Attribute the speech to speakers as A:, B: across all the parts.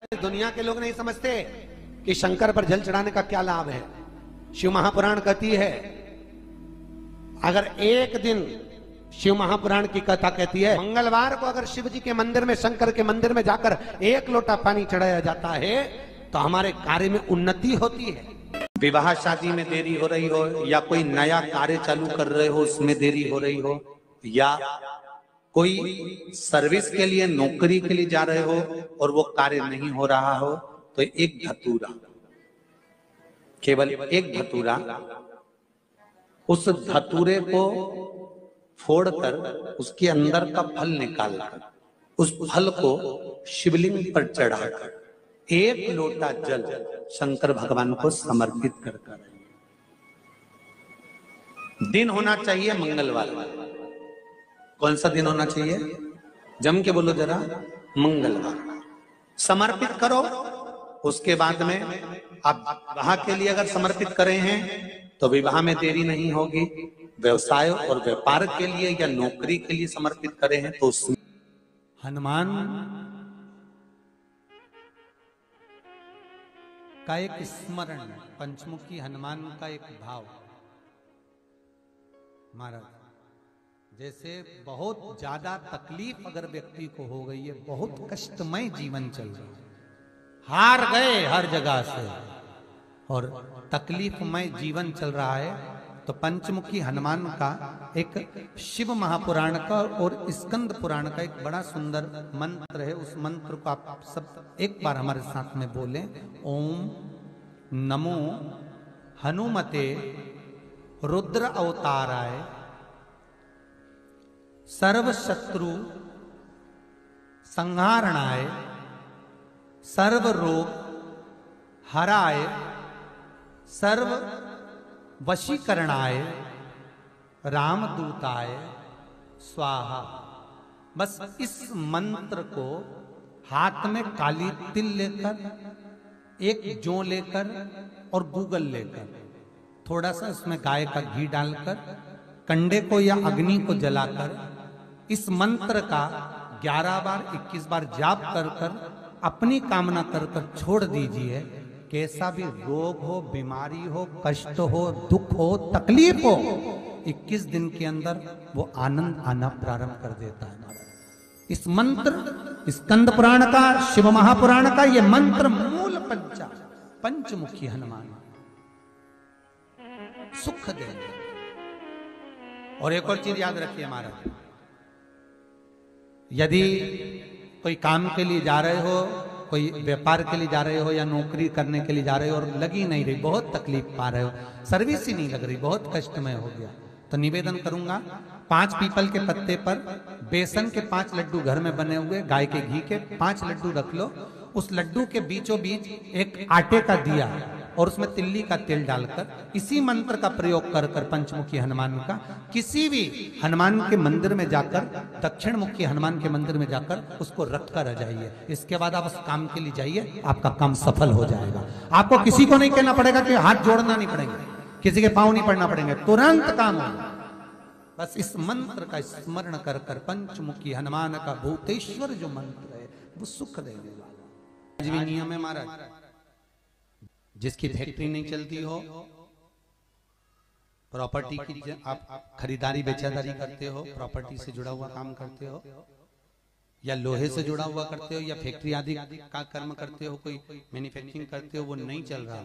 A: दुनिया के लोग नहीं समझते कि शंकर पर जल चढ़ाने का क्या लाभ है। शिव महापुराण कहती है, अगर एक दिन शिव महापुराण की कथा कहती है, मंगलवार को अगर शिव जी के मंदिर में, शंकर के मंदिर में जाकर एक लोटा पानी चढ़ाया जाता है तो हमारे कार्य में उन्नति होती है। विवाह शादी में देरी हो रही हो, या कोई नया कार्य चालू कर रहे हो उसमें देरी हो रही हो, या कोई सर्विस के लिए, नौकरी के लिए जा रहे हो और वो कार्य नहीं हो रहा हो, तो एक धतूरा, केवल एक धतूरा, उस धतूरे को फोड़कर उसके अंदर का फल निकालकर उस फल को शिवलिंग पर चढ़ाकर एक लोटा जल शंकर भगवान को समर्पित कर। दिन होना चाहिए मंगलवार। कौन सा दिन होना चाहिए? जम के बोलो जरा, मंगलवार। समर्पित करो। उसके बाद में आप विवाह के लिए अगर समर्पित करे हैं तो विवाह में देरी नहीं होगी। व्यवसाय और व्यापार के लिए या नौकरी के लिए समर्पित करे हैं तो उसमें
B: हनुमान का एक स्मरण, पंचमुखी हनुमान का एक भाव। महाराज, जैसे बहुत ज्यादा तकलीफ अगर व्यक्ति को हो गई है, बहुत कष्टमय जीवन चल रहा है, हार गए हर जगह से और तकलीफमय जीवन चल रहा है, तो पंचमुखी हनुमान का एक शिव महापुराण का और स्कंद पुराण का एक बड़ा सुंदर मंत्र है। उस मंत्र को आप सब एक बार हमारे साथ में बोलें। ओम नमो हनुमते रुद्र अवताराय सर्व शत्रु संहारणाय सर्व रोग हराय सर्व वशीकरणाय रामदूताय स्वाहा। बस इस मंत्र को हाथ में काली तिल लेकर, एक जौ लेकर और गूगल लेकर, थोड़ा सा इसमें गाय का घी डालकर, कंडे को या अग्नि को जलाकर इस मंत्र का 11 बार 21 बार जाप कर कर अपनी कामना कर कर छोड़ दीजिए। कैसा भी रोग हो, बीमारी हो, कष्ट हो, दुख हो, तकलीफ हो, 21 दिन के अंदर वो आनंद आना प्रारंभ कर देता है। इस मंत्र, स्कंद पुराण का, शिव महापुराण का ये मंत्र मूल पंचमुखी हनुमान सुख देंगे। और एक और चीज याद रखिए महाराज, यदि कोई काम के लिए जा रहे हो, कोई व्यापार के लिए जा रहे हो या नौकरी करने के लिए जा रहे हो और लगी नहीं रही, बहुत तकलीफ पा रहे हो, सर्विस ही नहीं लग रही, बहुत कष्टमय हो गया, तो निवेदन करूंगा 5 पीपल के पत्ते पर बेसन के 5 लड्डू घर में बने हुए, गाय के घी के 5 लड्डू रख लो। उस लड्डू के बीचों बीच एक आटे का दिया और उसमें तिल्ली का तेल डालकर इसी मंत्र का प्रयोग कर कर पंचमुखी हनुमान का किसी भी हनुमान के मंदिर में जाकर, दक्षिण मुखी हनुमान के मंदिर में जाकर उसको रख कर आ जाइए। इसके बाद आप उस काम के लिए जाइए, आपका काम सफल हो जाएगा। आपको किसी को नहीं कहना पड़ेगा कि हाथ जोड़ना नहीं पड़ेंगे, किसी के पांव नहीं पड़ना पड़ेंगे, तुरंत काम होगा। बस इस मंत्र का स्मरण कर कर पंचमुखी हनुमान का भूतेश्वर जो मंत्र है वो सुख देने वाला। आज भी नियम है महाराज, जिसकी फैक्ट्री नहीं चलती हो, प्रॉपर्टी की आप खरीदारी बेचादारी करते हो, प्रॉपर्टी से जुड़ा हुआ काम करते हो या लोहे से जुड़ा हुआ करते हो या फैक्ट्री आदि का कर्म करते हो, कोई मैन्युफैक्चरिंग करते हो, वो नहीं चल रहा,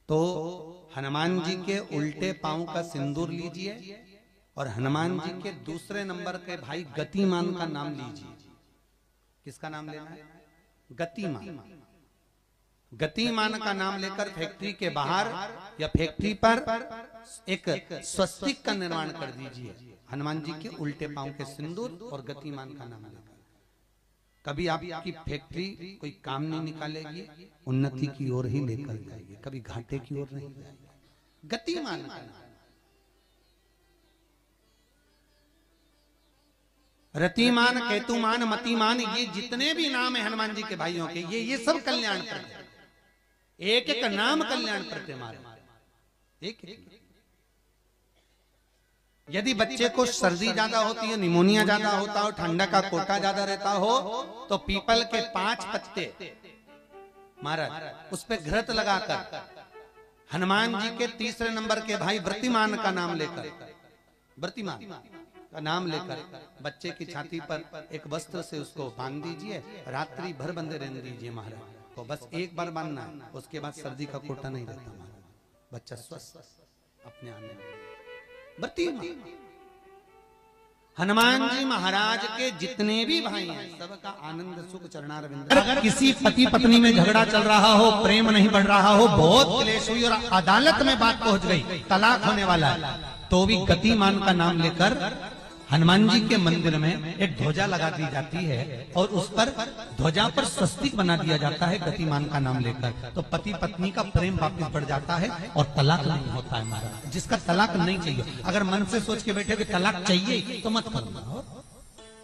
B: तो हनुमान जी के उल्टे पांव का सिंदूर लीजिए और हनुमान जी के दूसरे नंबर के भाई गतिमान का नाम लीजिए। किसका नाम लेना है? गतिमान। गतिमान का नाम लेकर फैक्ट्री के बाहर या फैक्ट्री पर एक स्वस्तिक का निर्माण कर दीजिए, हनुमान जी के उल्टे पांव के सिंदूर और गतिमान का नाम लेकर। कभी आपकी फैक्ट्री कोई काम नहीं निकालेगी, उन्नति की ओर ही लेकर जाएगी, कभी घाटे की ओर नहीं जाएगी। गतिमान का नाम, रतिमान, केतुमान, मतिमान, ये जितने भी नाम है हनुमान जी के भाइयों के, ये सब कल्याण प्रद है। एक एक नाम कल्याण प्रद हमारे, एक एक। यदि बच्चे को सर्दी ज्यादा होती है, निमोनिया ज्यादा होता हो, ठंडा का कोटा ज्यादा रहता हो, तो पीपल के 5 पत्ते महाराज उस पे घृत लगाकर हनुमान जी के तीसरे नंबर के भाई व्रतिमान का नाम लेकर, व्रतिमान का नाम लेकर बच्चे की छाती पर एक वस्त्र से उसको बांध दीजिए, रात्रि भर बंधे रहने दीजिए महाराज। तो बस एक बार बांधना है, उसके बाद सर्दी का कोटा नहीं रहता महाराज, बच्चा स्वस्थ अपने आने व्रतिमान। हनुमान जी महाराज के जितने भी भाई हैं सबका आनंद सुख चरणारविंद। अगर किसी पति पत्नी में झगड़ा चल रहा हो, प्रेम नहीं बढ़ रहा हो, बहुत क्लेश हुई और अदालत में बात पहुंच गई, तलाक होने वाला है, तो भी गतिमान का नाम लेकर हनुमान जी के मंदिर में एक ध्वजा लगा दी जाती है और उस पर ध्वजा पर स्वस्तिक बना दिया जाता है गतिमान का नाम लेकर। तो पति पत्नी का प्रेम वापस बढ़ जाता है और तलाक नहीं होता है महाराज। जिसका तलाक नहीं चाहिए, अगर मन से सोच के बैठे कि तलाक चाहिए तो मत करो,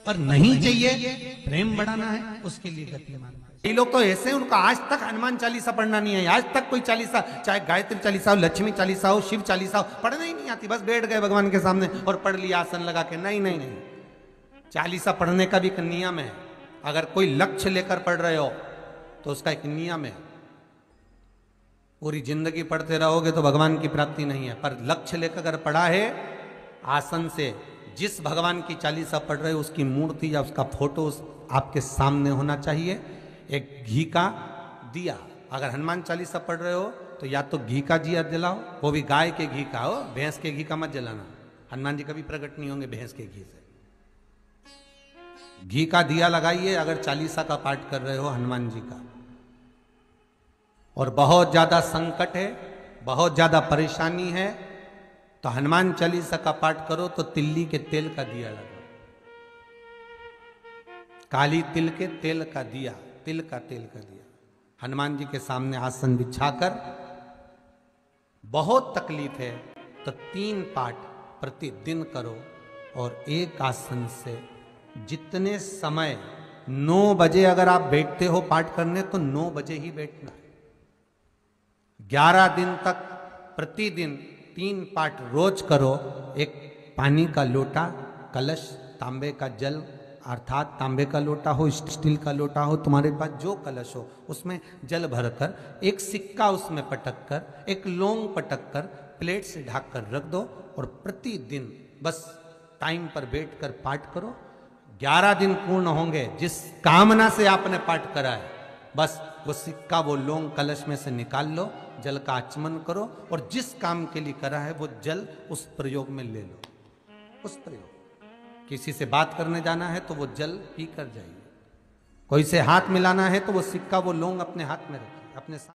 B: पर नहीं चाहिए, प्रेम बढ़ाना है, उसके लिए गतिमान। ये लोग तो ऐसे, उनको आज तक हनुमान चालीसा पढ़ना नहीं है, आज तक कोई चालीसा, चाहे गायत्री चालीसा हो, लक्ष्मी चालीसा हो, शिव चालीसा हो, पढ़ना ही नहीं आती। बस बैठ गए भगवान के सामने और पढ़ लिया आसन लगा के। नहीं नहीं नहीं, चालीसा पढ़ने का भी एक नियम है। अगर कोई लक्ष्य लेकर पढ़ रहे हो तो उसका एक नियम है। पूरी जिंदगी पढ़ते रहोगे तो भगवान की प्राप्ति नहीं है, पर लक्ष्य लेकर अगर पढ़ा है आसन से, जिस भगवान की चालीसा पढ़ रहे हो उसकी मूर्ति या उसका फोटो आपके सामने होना चाहिए। एक घी का दिया, अगर हनुमान चालीसा पढ़ रहे हो तो या तो घी का दिया जलाओ, वो भी गाय के घी का हो, भैंस के घी का मत जलाना। हनुमान जी कभी प्रकट नहीं होंगे भैंस के घी से। घी का दिया लगाइए अगर चालीसा का पाठ कर रहे हो हनुमान जी का। और बहुत ज्यादा संकट है, बहुत ज्यादा परेशानी है, तो हनुमान चालीसा का पाठ करो तो तिल्ली के तेल का दिया लगाओ, काली तिल के तेल का दिया, तिल का तेल का दिया हनुमान जी के सामने आसन बिछाकर। बहुत तकलीफ है तो 3 पाठ प्रतिदिन करो और एक आसन से जितने समय, 9 बजे अगर आप बैठते हो पाठ करने तो 9 बजे ही बैठना है। 11 दिन तक प्रतिदिन 3 पाठ रोज करो। एक पानी का लोटा, कलश, तांबे का जल, अर्थात तांबे का लोटा हो, स्टील का लोटा हो, तुम्हारे पास जो कलश हो उसमें जल भरकर, एक सिक्का उसमें पटक कर, एक लौंग पटक कर प्लेट से ढक कर रख दो और प्रतिदिन बस टाइम पर बैठकर पाठ करो। 11 दिन पूर्ण होंगे, जिस कामना से आपने पाठ करा है बस वो सिक्का, वो लौंग कलश में से निकाल लो, जल का आचमन करो और जिस काम के लिए करा है वो जल उस प्रयोग में ले लो। उस प्रयोग, किसी से बात करने जाना है तो वो जल पी कर जाइए, कोई से हाथ मिलाना है तो वो सिक्का, वो लौंग अपने हाथ में रखिए, अपने साथ।